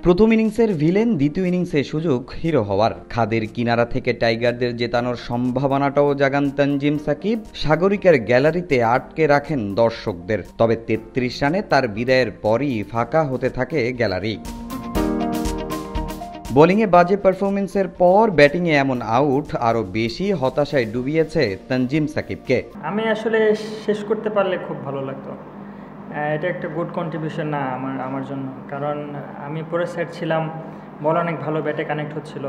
প্রথম ইনিংসের ভিলেন, দ্বিতীয় ইনিংসে সুযোগ হিরো হওয়ার। খাদের কিনারা থেকে টাইগারদের জেতানোর সম্ভাবনাটাও জাগান তানজিম সাকিব। সাগরিকার গ্যালারিতে আটকে রাখেন দর্শকদের। তবে ৩৩ রানে তার বিদায়ের পরই ফাঁকা হতে থাকে গ্যালারি। বোলিংয়ে বাজে পারফরমেন্সের পর ব্যাটিংয়ে এমন আউট আরও বেশি হতাশায় ডুবিয়েছে তানজিম সাকিবকে। আমি আসলে শেষ করতে পারলে খুব ভালো লাগতো। এটা একটা গুড কন্ট্রিবিউশন না আমার জন্য, কারণ আমি পুরো সেট ছিলাম, বল অনেক ভালো ব্যাটে কানেক্ট হচ্ছিল।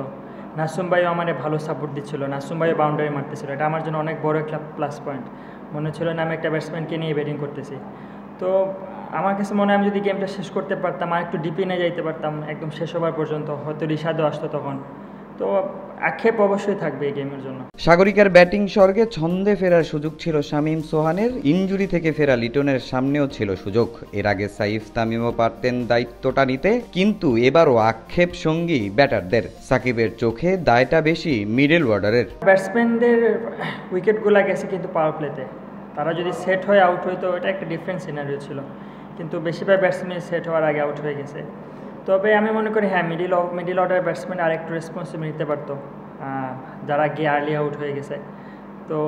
নাসুম ভাইও আমার ভালো সাপোর্ট দিচ্ছিল, নাসুম ভাইও বাউন্ডারি মারতেছিল। এটা আমার জন্য অনেক বড় একটা প্লাস পয়েন্ট। মনে হচ্ছিল না আমি একটা ব্যাটসম্যানকে নিয়ে ব্যাটিং করতেছি। তো আমার কাছে মনে হয় আমি যদি গেমটা শেষ করতে পারতাম, আর একটু ডিপে নিয়ে যাইতে পারতাম একদম শেষ হবার পর্যন্ত, হয়তো রিশাদও আসতো তখন। তো আক্ষেপ অবশ্যই থাকবে এই গেমের জন্য। সাগরিকার ব্যাটিং স্বর্গে ছন্দে ফেরার সুযোগ ছিল শামীম সোহানের। ইনজুরি থেকে ফেরা লিটনের সামনেও ছিল সুযোগ। এর আগে সাইফ তামিমও পারতেন দায়িত্বটা নিতে, কিন্তু এবারও আক্ষেপ সঙ্গী ব্যাটারদের। সাকিবের চোখে দায়টা বেশি মিডল অর্ডারের। ব্যাটসম্যানদের উইকেটগুলো গেছে কিন্তু পাওয়ার প্লেতে। তারা যদি সেট হয়ে আউট হইতো, এটা একটা ডিফারেন্ট সিনারিও ছিল, কিন্তু বেশিরভাগ ব্যাটসম্যান সেট হওয়ার আগে আউট হয়ে গেছে। তবে আমি মনে করি হ্যাঁ, মিডিল অর্ডার ব্যাটসম্যান আর একটু রেসপন্সিবিলিটি নিতে পারতো, যারা গিয়ে আর্লি আউট হয়ে গেছে। তো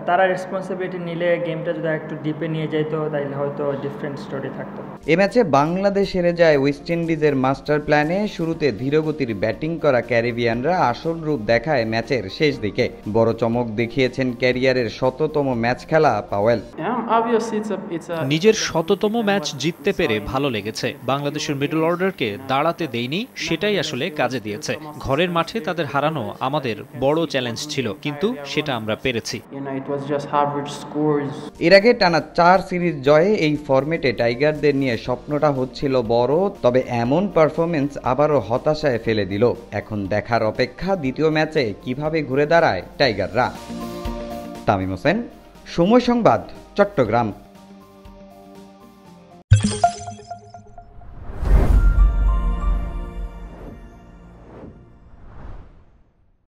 তারা রেসপন্সিবিলিটি নিলে গেমটা যদি একটু ডিপে নিয়ে যাইতো, তাহলে হয়তো ডিফারেন্ট স্টোরি থাকতো। এ ম্যাচে বাংলাদেশ হেরে যায় ওয়েস্ট ইন্ডিজের মাস্টার প্ল্যানে। শুরুতে ধীরগতির ব্যাটিং করা ক্যারিবিয়ানরা আসল রূপ দেখায় ম্যাচের শেষ দিকে। বড় চমক দেখিয়েছেন ক্যারিয়ারের ১০০তম ম্যাচ খেলা পাওয়েল। নিজের ১০০তম ম্যাচ জিততে পেরে ভালো লেগেছে। বাংলাদেশের মিডল অর্ডারকে দাঁড়াতে দেইনি, সেটাই আসলে কাজে দিয়েছে। ঘরের মাঠে তাদের হারানো আমাদের বড় চ্যালেঞ্জ ছিল, কিন্তু সেটা আমরা পেরেছি। এর আগে টানা ৪ সিরিজ জয়ে এই ফরম্যাটে টাইগারদের নিয়ে স্বপ্নটা হচ্ছিল বড়। তবে এমন পারফরমেন্স আবারও হতাশায় ফেলে দিল। এখন দেখার অপেক্ষা দ্বিতীয় ম্যাচে কিভাবে ঘুরে দাঁড়ায় টাইগাররা। তামিম হোসেন, সময় সংবাদ, চট্টগ্রাম।